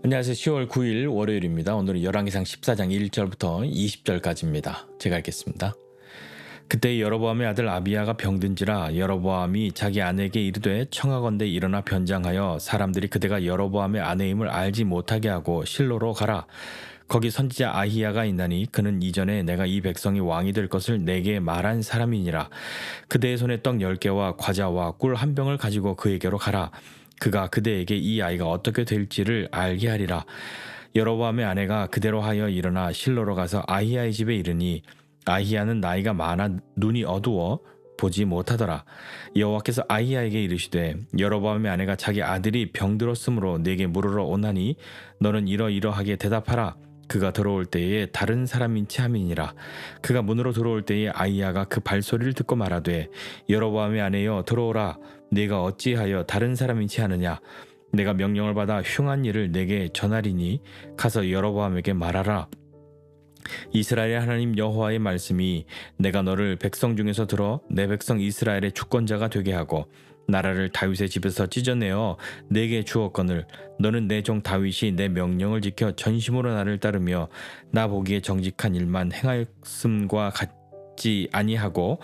안녕하세요. 10월 9일 월요일입니다. 오늘은 열왕기상 14장 1절부터 20절까지입니다. 제가 읽겠습니다. 그때 여로보암의 아들 아비야가 병든지라 여로보암이 자기 아내에게 이르되 청하건대 일어나 변장하여 사람들이 그대가 여로보암의 아내임을 알지 못하게 하고 실로로 가라. 거기 선지자 아히야가 있나니 그는 이전에 내가 이 백성이 왕이 될 것을 내게 말한 사람이니라. 그대의 손에 떡 10개와 과자와 꿀 한 병을 가지고 그에게로 가라. 그가 그대에게 이 아이가 어떻게 될지를 알게 하리라. 여로보암의 아내가 그대로 하여 일어나 실로로 가서 아히야의 집에 이르니 아히야는 나이가 많아 눈이 어두워 보지 못하더라. 여호와께서 아히야에게 이르시되 여로보암의 아내가 자기 아들이 병들었으므로 내게 물으러 오나니 너는 이러이러하게 대답하라. 그가 들어올 때에 다른 사람인지 함이니라. 그가 문으로 들어올 때에 아히야가 그 발소리를 듣고 말하되 여로보암의 아내여 들어오라. 네가 어찌하여 다른 사람인지 하느냐. 내가 명령을 받아 흉한 일을 내게 전하리니 가서 여로보암에게 말하라. 이스라엘의 하나님 여호와의 말씀이 내가 너를 백성 중에서 들어 내 백성 이스라엘의 주권자가 되게 하고 나라를 다윗의 집에서 찢어내어 내게 주었거늘 너는 내 종 다윗이 내 명령을 지켜 전심으로 나를 따르며 나 보기에 정직한 일만 행하였음과 같지 아니하고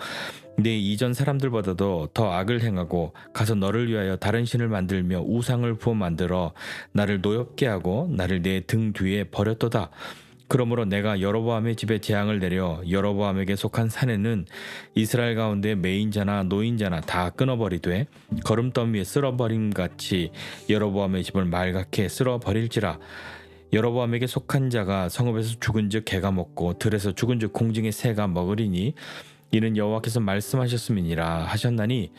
내 이전 사람들보다도 더 악을 행하고 가서 너를 위하여 다른 신을 만들며 우상을 부어 만들어 나를 노엽게 하고 나를 내 등 뒤에 버렸도다. 그러므로 내가 여로보암의 집에 재앙을 내려 여로보암에게 속한 산에는 이스라엘 가운데 매인자나 노인자나 다 끊어버리되 거름더미에 쓸어버림같이 여로보암의 집을 말갛게 쓸어버릴지라. 여로보암에게 속한 자가 성읍에서 죽은즉 개가 먹고 들에서 죽은즉 공중의 새가 먹으리니 이는 여호와께서 말씀하셨음이니라 하셨나니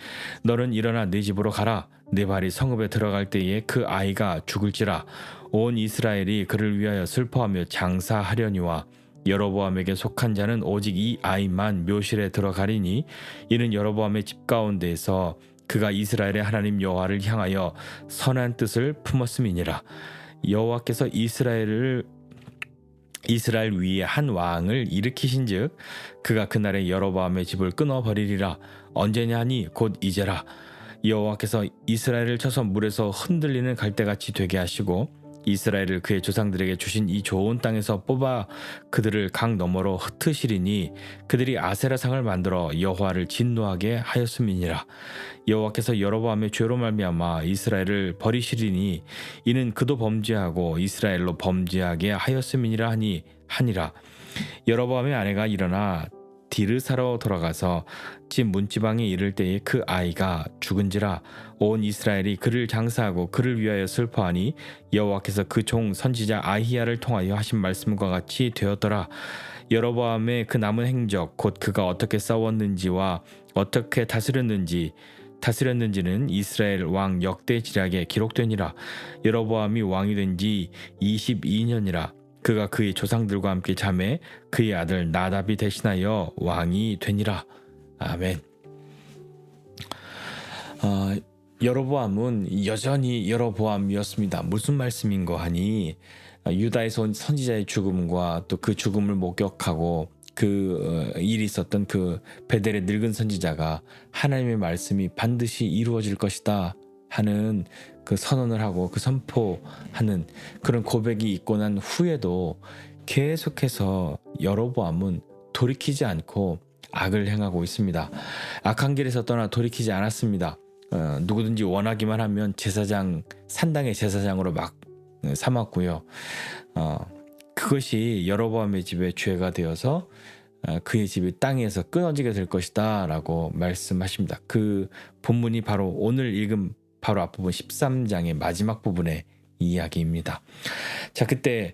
너는 일어나 네 집으로 가라. 네 발이 성읍에 들어갈 때에 그 아이가 죽을지라. 온 이스라엘이 그를 위하여 슬퍼하며 장사하려니와 여로보암에게 속한 자는 오직 이 아이만 묘실에 들어가리니 이는 여로보암의 집 가운데에서 그가 이스라엘의 하나님 여호와를 향하여 선한 뜻을 품었음이니라. 여호와께서 이스라엘 위에 한 왕을 일으키신즉 그가 그날에 여로보암의 집을 끊어버리리라. 언제냐 하니 곧 이제라. 여호와께서 이스라엘을 쳐서 물에서 흔들리는 갈대같이 되게 하시고 이스라엘을 그의 조상들에게 주신 이 좋은 땅에서 뽑아 그들을 강 너머로 흩으시리니 그들이 아세라상을 만들어 여호와를 진노하게 하였음이니라. 여호와께서 여로보암의 죄로 말미암아 이스라엘을 버리시리니 이는 그도 범죄하고 이스라엘로 범죄하게 하였음이니라 하니라. 여로보암의 아내가 일어나 디르사로 돌아가서 집 문지방에 이를 때에 그 아이가 죽은지라. 온 이스라엘이 그를 장사하고 그를 위하여 슬퍼하니 여호와께서 그 종 선지자 아히야를 통하여 하신 말씀과 같이 되었더라. 여로보암의 그 남은 행적 곧 그가 어떻게 싸웠는지와 어떻게 다스렸는지는 이스라엘 왕 역대지략에 기록되니라. 여로보암이 왕이 된 지 22년이라. 그가 그의 조상들과 함께 잠에 그의 아들 나답이 대신하여 왕이 되니라. 아멘. 여로보암은 여전히 여로보암이었습니다. 무슨 말씀인고 하니 유다의 선지자의 죽음과 또 그 죽음을 목격하고 그 일이 있었던 그 베델의 늙은 선지자가 하나님의 말씀이 반드시 이루어질 것이다 하는 그 선언을 하고 그 선포하는 그런 고백이 있고 난 후에도 계속해서 여로보암은 돌이키지 않고 악을 행하고 있습니다. 악한 길에서 떠나 돌이키지 않았습니다. 누구든지 원하기만 하면 산당의 제사장으로 막 삼았고요. 그것이 여로보암의 집에 죄가 되어서 그의 집이 땅에서 끊어지게 될 것이다 라고 말씀하십니다. 그 본문이 바로 오늘 읽은 바로 앞부분 13장의 마지막 부분의 이야기입니다. 자, 그때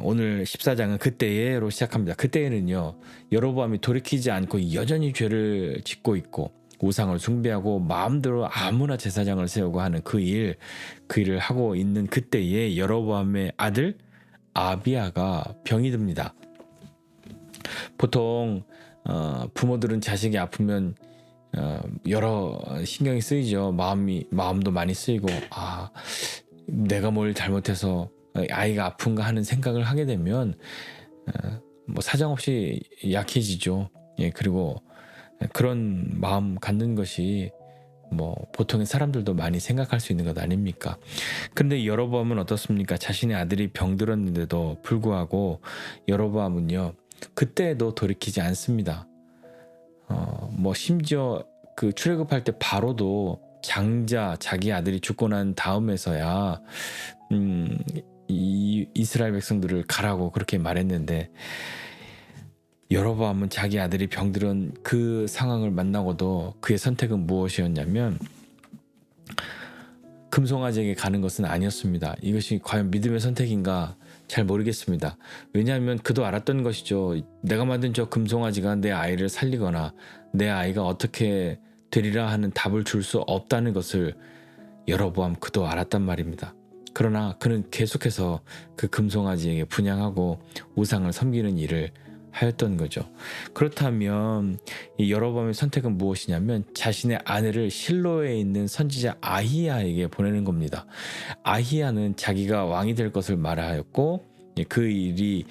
오늘 14장은 그때에로 시작합니다. 그때에는요, 여로보암이 돌이키지 않고 여전히 죄를 짓고 있고 우상을 숭배하고 마음대로 아무나 제사장을 세우고 하는 그 일을 하고 있는 그때에 여로보암의 아들 아비야가 병이 듭니다. 보통 부모들은 자식이 아프면 여러 신경이 쓰이죠. 마음도 많이 쓰이고 내가 뭘 잘못해서 아이가 아픈가 하는 생각을 하게 되면 뭐 사정없이 약해지죠. 예, 그리고 그런 마음 갖는 것이 뭐 보통의 사람들도 많이 생각할 수 있는 것 아닙니까? 그런데 여로보암은 어떻습니까? 자신의 아들이 병들었는데도 불구하고 여로보암은요 그때도 돌이키지 않습니다. 뭐 심지어 그 출애굽할 때 바로도 장자 자기 아들이 죽고 난 다음에서야 이 이스라엘 백성들을 가라고 그렇게 말했는데 여로보암은 자기 아들이 병들은 그 상황을 만나고도 그의 선택은 무엇이었냐면 금송아지에게 가는 것은 아니었습니다. 이것이 과연 믿음의 선택인가 잘 모르겠습니다. 왜냐하면 그도 알았던 것이죠. 내가 만든 저 금송아지가 내 아이를 살리거나 내 아이가 어떻게 되리라 하는 답을 줄 수 없다는 것을 여로보암 그도 알았단 말입니다. 그러나 그는 계속해서 그 금송아지에게 분향하고 우상을 섬기는 일을 하였던 거죠. 그렇다면 이 여로보암의 선택은 무엇이냐면 자신의 아내를 실로에 있는 선지자 아히야에게 보내는 겁니다. 아히야는 자기가 왕이 될 것을 말하였고 그 일이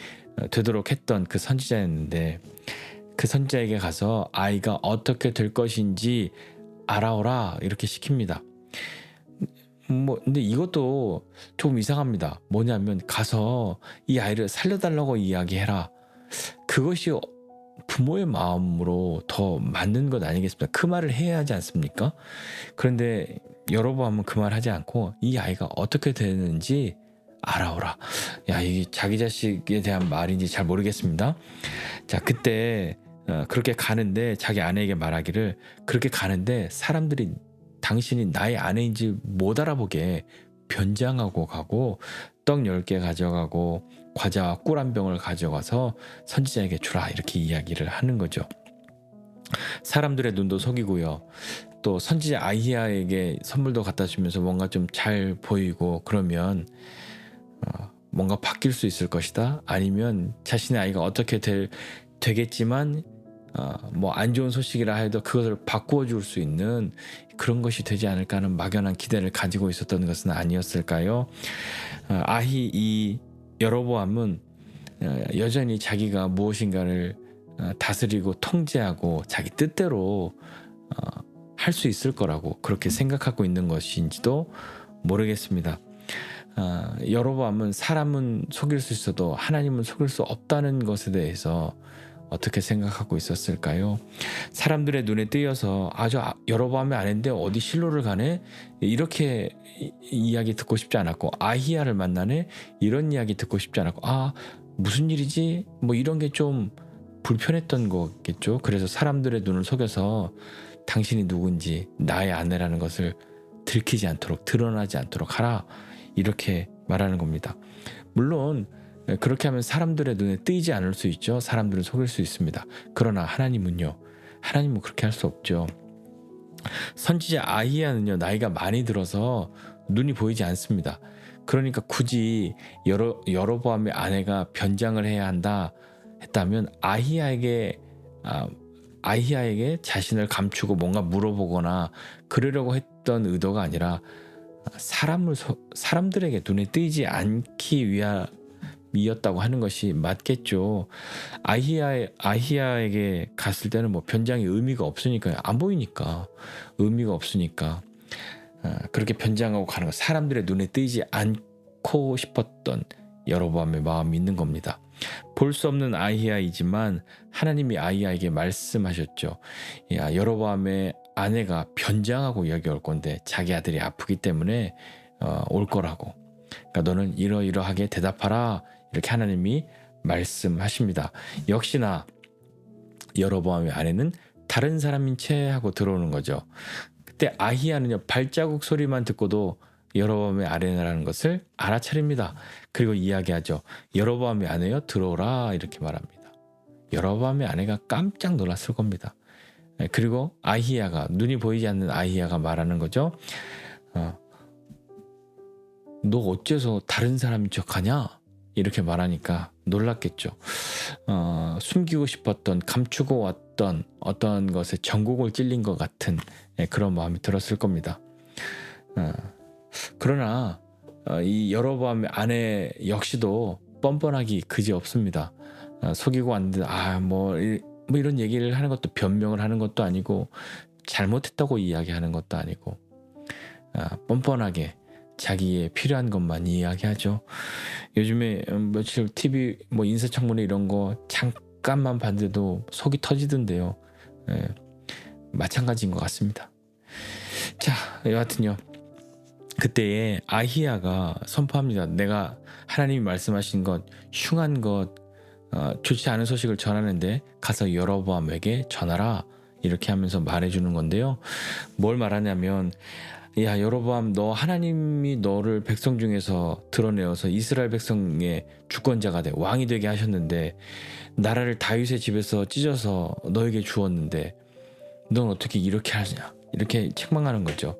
되도록 했던 그 선지자였는데 그 선지자에게 가서 아이가 어떻게 될 것인지 알아오라 이렇게 시킵니다. 근데 이것도 좀 이상합니다. 뭐냐면 가서 이 아이를 살려달라고 이야기해라. 그것이 부모의 마음으로 더 맞는 것 아니겠습니까? 그 말을 해야 하지 않습니까? 그런데 여로보암은 그 말 하지 않고 이 아이가 어떻게 되는지 알아오라. 야, 이게 자기 자식에 대한 말인지 잘 모르겠습니다. 자, 그때 그렇게 가는데 자기 아내에게 말하기를 그렇게 가는데 사람들이 당신이 나의 아내인지 못 알아보게 변장하고 가고 떡 10개 가져가고 과자와 꿀 한 병을 가져가서 선지자에게 주라 이렇게 이야기를 하는 거죠. 사람들의 눈도 속이고요. 또 선지자 아히야에게 선물도 갖다 주면서 뭔가 좀 잘 보이고 그러면 뭔가 바뀔 수 있을 것이다. 아니면 자신의 아이가 어떻게 되겠지만 뭐 안 좋은 소식이라 해도 그것을 바꾸어 줄 수 있는 그런 것이 되지 않을까 하는 막연한 기대를 가지고 있었던 것은 아니었을까요? 이 여로보암은 여전히 자기가 무엇인가를 다스리고 통제하고 자기 뜻대로 할 수 있을 거라고 그렇게 생각하고 있는 것인지도 모르겠습니다. 여로보암은 사람은 속일 수 있어도 하나님은 속일 수 없다는 것에 대해서 어떻게 생각하고 있었을까요? 사람들의 눈에 띄어서 여로보암의 아내인데 어디 실로를 가네? 이렇게 이야기 듣고 싶지 않았고 아히야를 만나네? 이런 이야기 듣고 싶지 않았고 무슨 일이지? 뭐 이런 게 좀 불편했던 거겠죠. 그래서 사람들의 눈을 속여서 당신이 누군지 나의 아내라는 것을 들키지 않도록 드러나지 않도록 하라 이렇게 말하는 겁니다. 물론 그렇게 하면 사람들의 눈에 띄지 않을 수 있죠. 사람들을 속일 수 있습니다. 그러나 하나님은 그렇게 할 수 없죠. 선지자 아히야는요 나이가 많이 들어서 눈이 보이지 않습니다. 그러니까 굳이 여로보암의 아내가 변장을 해야 한다 했다면 아히야에게 자신을 감추고 뭔가 물어보거나 그러려고 했던 의도가 아니라 사람들에게 눈에 띄지 않기 위함이었다고 하는 것이 맞겠죠. 아히야에게 갔을 때는 뭐 변장이 의미가 없으니까요. 안 보이니까 의미가 없으니까 그렇게 변장하고 가는 것, 사람들의 눈에 띄지 않고 싶었던 여로보암의 마음이 있는 겁니다. 볼 수 없는 아히야이지만 하나님이 아히야에게 말씀하셨죠. 야, 여로보암의 아내가 변장하고 여기 올 건데 자기 아들이 아프기 때문에 올 거라고. 그러니까 너는 이러이러하게 대답하라 이렇게 하나님이 말씀하십니다. 역시나 여로보암의 아내는 다른 사람인 채 하고 들어오는 거죠. 그때 아히야는요 발자국 소리만 듣고도 여로보암의 아내라는 것을 알아차립니다. 그리고 이야기하죠. 여로보암의 아내여 들어오라 이렇게 말합니다. 여로보암의 아내가 깜짝 놀랐을 겁니다. 그리고 아히야가 눈이 보이지 않는 아히야가 말하는 거죠. 너 어째서 다른 사람인 척하냐? 이렇게 말하니까 놀랐겠죠. 숨기고 싶었던 감추고 왔던 어떤 것에 전곡을 찔린 것 같은 그런 마음이 들었을 겁니다. 그러나 이 여로보암의 아내 역시도 뻔뻔하기 그지없습니다. 속이고 왔는데 뭐 이런 얘기를 하는 것도 변명을 하는 것도 아니고 잘못했다고 이야기하는 것도 아니고 뻔뻔하게 자기의 필요한 것만 이야기하죠. 요즘에 며칠 TV 뭐 인사청문회 이런 거 잠깐만 봤는데도 속이 터지던데요. 예, 마찬가지인 것 같습니다. 자, 여하튼요. 그때에 아히야가 선포합니다. 내가 하나님이 말씀하신 것, 흉한 것, 좋지 않은 소식을 전하는데 가서 여로보암에게 전하라. 이렇게 하면서 말해주는 건데요. 뭘 말하냐면, 야 여로보암, 너 하나님이 너를 백성 중에서 드러내어서 이스라엘 백성의 주권자가 돼 왕이 되게 하셨는데 나라를 다윗의 집에서 찢어서 너에게 주었는데 넌 어떻게 이렇게 하냐, 이렇게 책망하는 거죠.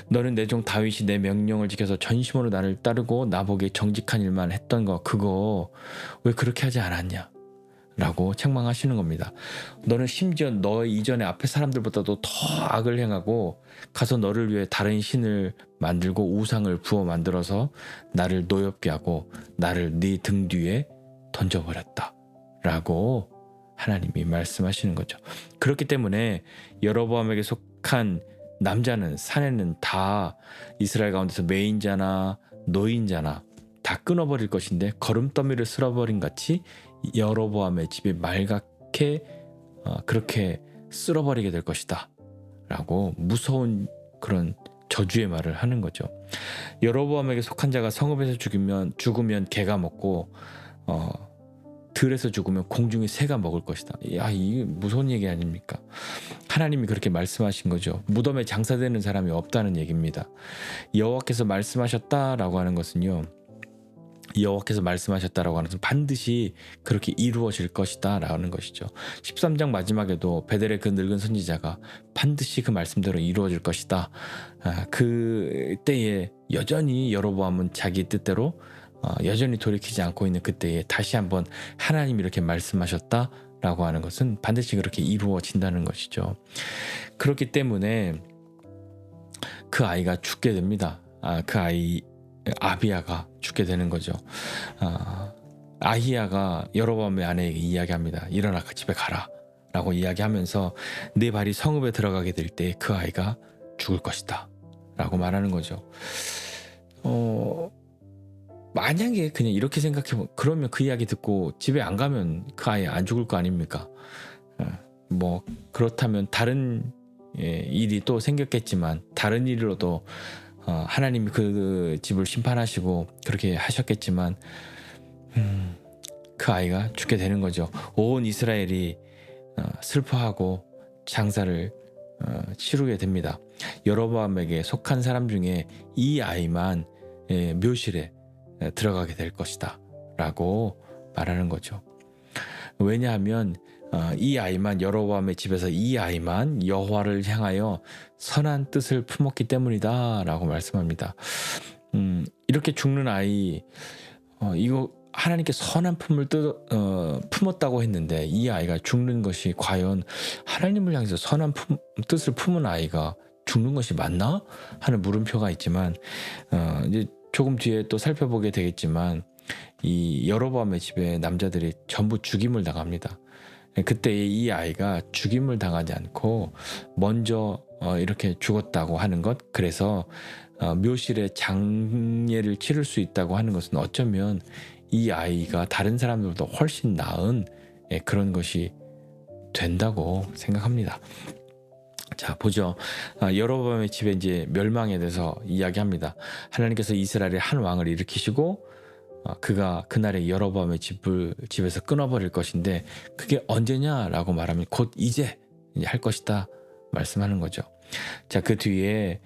너는 내 종 다윗이 내 명령을 지켜서 전심으로 나를 따르고 나보기에 정직한 일만 했던 거, 그거 왜 그렇게 하지 않았냐 라고 책망하시는 겁니다. 너는 심지어 너 이전에 앞에 사람들보다도 더 악을 행하고 가서 너를 위해 다른 신을 만들고 우상을 부어 만들어서 나를 노엽게 하고 나를 네 등 뒤에 던져버렸다 라고 하나님이 말씀하시는 거죠. 그렇기 때문에 여로보암에게 속한 남자는, 사내는 다 이스라엘 가운데서 매인자나 노인자나 다 끊어버릴 것인데 거름더미를 쓸어버린 같이 여로보암의 집이 말갛게 그렇게 쓸어버리게 될 것이다 라고 무서운 그런 저주의 말을 하는 거죠. 여로보암에게 속한 자가 성읍에서 죽으면 개가 먹고 들에서 죽으면 공중의 새가 먹을 것이다. 야, 이게 무서운 얘기 아닙니까? 하나님이 그렇게 말씀하신 거죠. 무덤에 장사되는 사람이 없다는 얘기입니다. 여호와께서 말씀하셨다라고 하는 것은요, 여호와께서 말씀하셨다라고 하는 것은 반드시 그렇게 이루어질 것이다 라는 것이죠. 13장 마지막에도 베델의 그 늙은 선지자가 반드시 그 말씀대로 이루어질 것이다. 그때에 여전히 여로보암은 자기 뜻대로 여전히 돌이키지 않고 있는 그때에 다시 한번 하나님이 이렇게 말씀하셨다라고 하는 것은 반드시 그렇게 이루어진다는 것이죠. 그렇기 때문에 그 아이가 죽게 됩니다. 그 아이 아비야가 죽게 되는 거죠. 아히야가 여로보암의 아내에게 이야기합니다. 일어나 집에 가라 라고 이야기하면서 내 발이 성읍에 들어가게 될 때 그 아이가 죽을 것이다 라고 말하는 거죠. 만약에 그냥 이렇게 생각해보면, 그러면 그 이야기 듣고 집에 안 가면 그 아이 안 죽을 거 아닙니까? 뭐 그렇다면 다른 일이 또 생겼겠지만, 다른 일로도 하나님이 그 집을 심판하시고 그렇게 하셨겠지만 그 아이가 죽게 되는 거죠. 온 이스라엘이 슬퍼하고 장사를 치르게 됩니다. 여로보암에게 속한 사람 중에 이 아이만 묘실에 들어가게 될 것이다 라고 말하는 거죠. 왜냐하면 이 아이만, 여로보암의 집에서 이 아이만 여호와를 향하여 선한 뜻을 품었기 때문이다 라고 말씀합니다. 이렇게 죽는 아이, 이거 하나님께 선한 품을 품었다고 했는데 이 아이가 죽는 것이 과연 하나님을 향해서 선한 뜻을 품은 아이가 죽는 것이 맞나? 하는 물음표가 있지만 이제 조금 뒤에 또 살펴보게 되겠지만 이 여로보암의 집에 남자들이 전부 죽임을 당합니다. 그때 이 아이가 죽임을 당하지 않고 먼저 이렇게 죽었다고 하는 것, 그래서 묘실에 장례를 치를 수 있다고 하는 것은 어쩌면 이 아이가 다른 사람들보다 훨씬 나은 그런 것이 된다고 생각합니다. 자, 보죠. 여로보암의 집에 이제 멸망에 대해서 이야기합니다. 하나님께서 이스라엘의 한 왕을 일으키시고 그가 그날에 여로보암의 집에서 끊어버릴 것인데 그게 언제냐라고 말하면 곧 이제 할 것이다 말씀하는 거죠. 자, 그 뒤에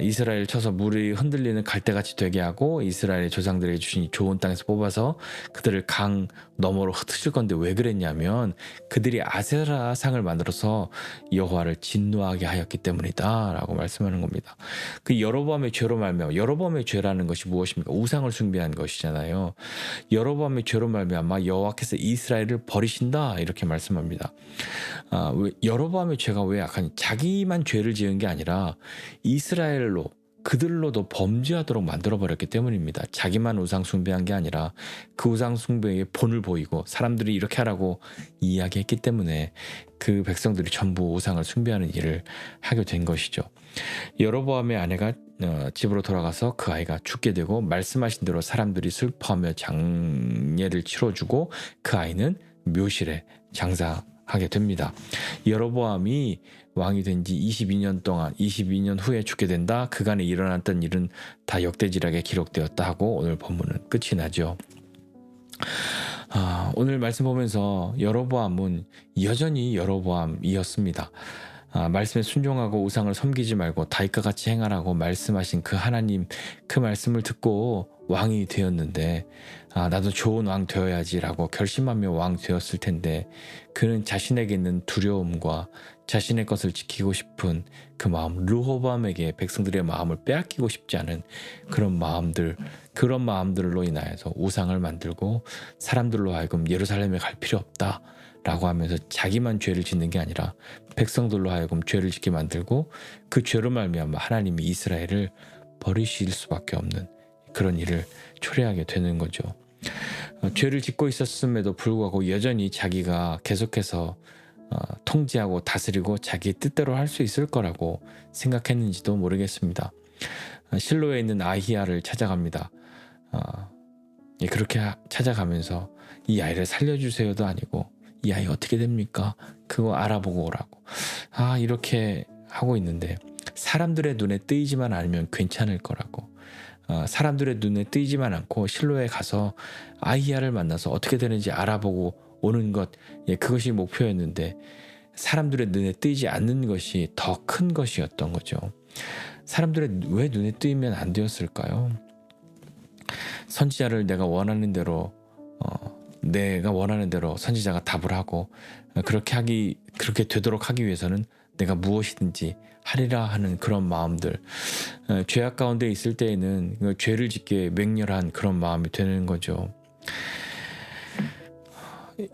이스라엘 쳐서 물이 흔들리는 갈대같이 되게 하고 이스라엘의 조상들에게 주신 좋은 땅에서 뽑아서 그들을 강 너머로 흩으실 건데 왜 그랬냐면 그들이 아세라 상을 만들어서 여호와를 진노하게 하였기 때문이다 라고 말씀하는 겁니다. 그 여로보암의 죄로 말미암아, 여로보암의 죄라는 것이 무엇입니까? 우상을 숭배한 것이잖아요. 여로보암의 죄로 말미암아 여호와께서 이스라엘을 버리신다 이렇게 말씀합니다. 여로보암의 죄가 왜 약하니? 자기만 죄를 지은 게 아니라 이스라엘로 그들로도 범죄하도록 만들어버렸기 때문입니다. 자기만 우상 숭배한 게 아니라 그 우상 숭배의 본을 보이고 사람들이 이렇게 하라고 이야기했기 때문에 그 백성들이 전부 우상을 숭배하는 일을 하게 된 것이죠. 여로보암의 아내가 집으로 돌아가서 그 아이가 죽게 되고 말씀하신 대로 사람들이 슬퍼하며 장례를 치러주고 그 아이는 묘실에 장사하게 됩니다. 여로보암이 왕이 된 지 22년 후에 죽게 된다. 그간에 일어났던 일은 다 역대지락에 기록되었다 하고 오늘 본문은 끝이 나죠. 오늘 말씀 보면서 여로보암은 여전히 여로보암이었습니다. 말씀에 순종하고 우상을 섬기지 말고 다윗과 같이 행하라고 말씀하신 그 하나님 그 말씀을 듣고 왕이 되었는데 나도 좋은 왕 되어야지라고 결심하며 왕 되었을 텐데 그는 자신에게 있는 두려움과 자신의 것을 지키고 싶은 그 마음, 르호보암에게 백성들의 마음을 빼앗기고 싶지 않은 그런 마음들로 인하여서 우상을 만들고 사람들로 하여금 예루살렘에 갈 필요 없다 라고 하면서 자기만 죄를 짓는 게 아니라 백성들로 하여금 죄를 짓게 만들고 그 죄로 말미암아 하나님이 이스라엘을 버리실 수밖에 없는 그런 일을 초래하게 되는 거죠. 죄를 짓고 있었음에도 불구하고 여전히 자기가 계속해서 통제하고 다스리고 자기 뜻대로 할 수 있을 거라고 생각했는지도 모르겠습니다. 실로에 있는 아히야를 찾아갑니다. 그렇게 찾아가면서 이 아이를 살려주세요도 아니고 이 아이 어떻게 됩니까? 그거 알아보고 오라고. 이렇게 하고 있는데 사람들의 눈에 뜨이지만 않으면 괜찮을 거라고. 사람들의 눈에 뜨이지만 않고 실로에 가서 아히야를 만나서 어떻게 되는지 알아보고 오는 것, 그것이 목표였는데 사람들의 눈에 뜨이지 않는 것이 더 큰 것이었던 거죠. 사람들의 왜 눈에 뜨이면 안 되었을까요? 선지자를 내가 원하는 대로 선지자가 답을 하고 그렇게 되도록 하기 위해서는 내가 무엇이든지 하리라 하는 그런 마음들, 죄악 가운데 있을 때에는 죄를 짓게 맹렬한 그런 마음이 되는 거죠.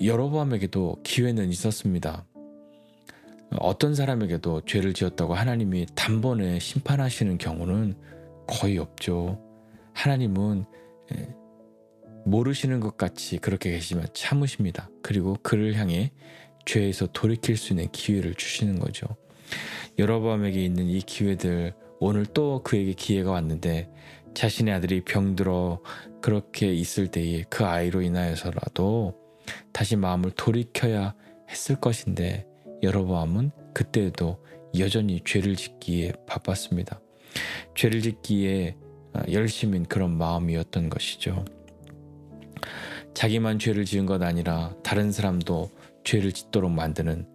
여로보암에게도 기회는 있었습니다. 어떤 사람에게도 죄를 지었다고 하나님이 단번에 심판하시는 경우는 거의 없죠. 하나님은 모르시는 것 같이 그렇게 계시지만 참으십니다. 그리고 그를 향해 죄에서 돌이킬 수 있는 기회를 주시는 거죠. 여로보암에게 있는 이 기회들, 오늘 또 그에게 기회가 왔는데 자신의 아들이 병들어 그렇게 있을 때에 그 아이로 인하여서라도 다시 마음을 돌이켜야 했을 것인데 여로보암은 그때도 여전히 죄를 짓기에 바빴습니다. 죄를 짓기에 열심인 그런 마음이었던 것이죠. 자기만 죄를 지은 것 아니라 다른 사람도 죄를 짓도록 만드는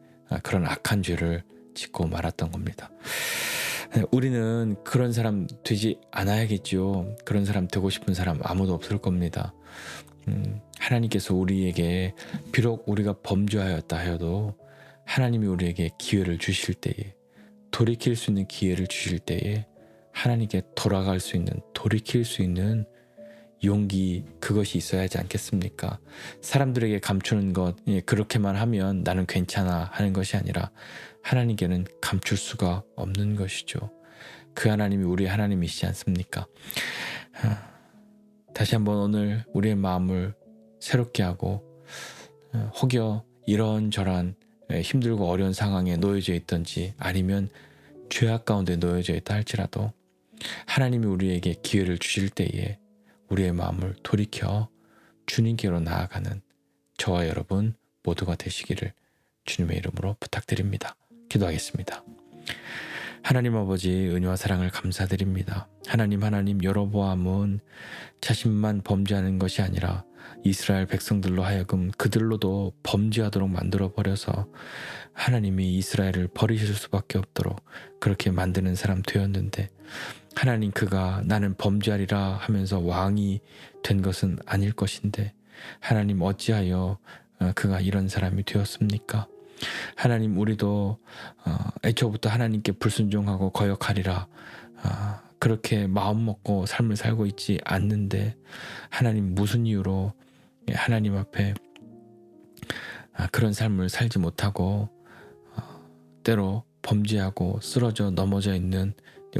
그런 악한 죄를 짓고 말았던 겁니다. 우리는 그런 사람 되지 않아야겠죠. 그런 사람 되고 싶은 사람 아무도 없을 겁니다. 하나님께서 우리에게 비록 우리가 범죄하였다 하여도 하나님이 우리에게 기회를 주실 때에, 돌이킬 수 있는 기회를 주실 때에 하나님께 돌아갈 수 있는, 돌이킬 수 있는 용기, 그것이 있어야 하지 않겠습니까? 사람들에게 감추는 것, 그렇게만 하면 나는 괜찮아 하는 것이 아니라 하나님께는 감출 수가 없는 것이죠. 그 하나님이 우리의 하나님이시지 않습니까? 다시 한번 오늘 우리의 마음을 새롭게 하고 혹여 이런저런 힘들고 어려운 상황에 놓여져 있든지 아니면 죄악 가운데 놓여져 있다 할지라도 하나님이 우리에게 기회를 주실 때에 우리의 마음을 돌이켜 주님께로 나아가는 저와 여러분 모두가 되시기를 주님의 이름으로 부탁드립니다. 기도하겠습니다. 하나님 아버지, 은혜와 사랑을 감사드립니다. 하나님, 여로보암은 자신만 범죄하는 것이 아니라 이스라엘 백성들로 하여금 그들로도 범죄하도록 만들어버려서 하나님이 이스라엘을 버리실 수밖에 없도록 그렇게 만드는 사람 되었는데, 하나님, 그가 나는 범죄하리라 하면서 왕이 된 것은 아닐 것인데 하나님, 어찌하여 그가 이런 사람이 되었습니까? 하나님, 우리도 애초부터 하나님께 불순종하고 거역하리라 그렇게 마음먹고 삶을 살고 있지 않는데 하나님, 무슨 이유로 하나님 앞에 그런 삶을 살지 못하고 때로 범죄하고 쓰러져 넘어져 있는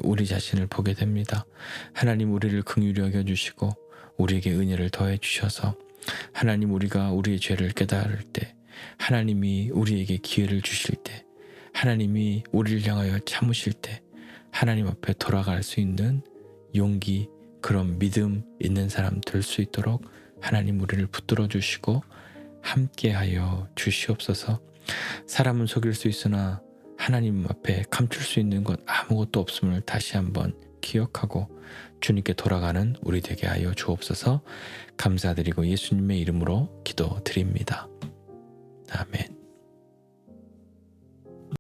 우리 자신을 보게 됩니다. 하나님 우리를 긍휼히 여겨주시고 우리에게 은혜를 더해 주셔서 하나님 우리가 우리의 죄를 깨달을 때 하나님이 우리에게 기회를 주실 때 하나님이 우리를 향하여 참으실 때 하나님 앞에 돌아갈 수 있는 용기 그런 믿음 있는 사람 될 수 있도록 하나님 우리를 붙들어 주시고 함께하여 주시옵소서. 사람은 속일 수 있으나 하나님 앞에 감출 수 있는 것 아무것도 없음을 다시 한번 기억하고 주님께 돌아가는 우리 되게 하여 주옵소서. 감사드리고 예수님의 이름으로 기도드립니다. 아멘.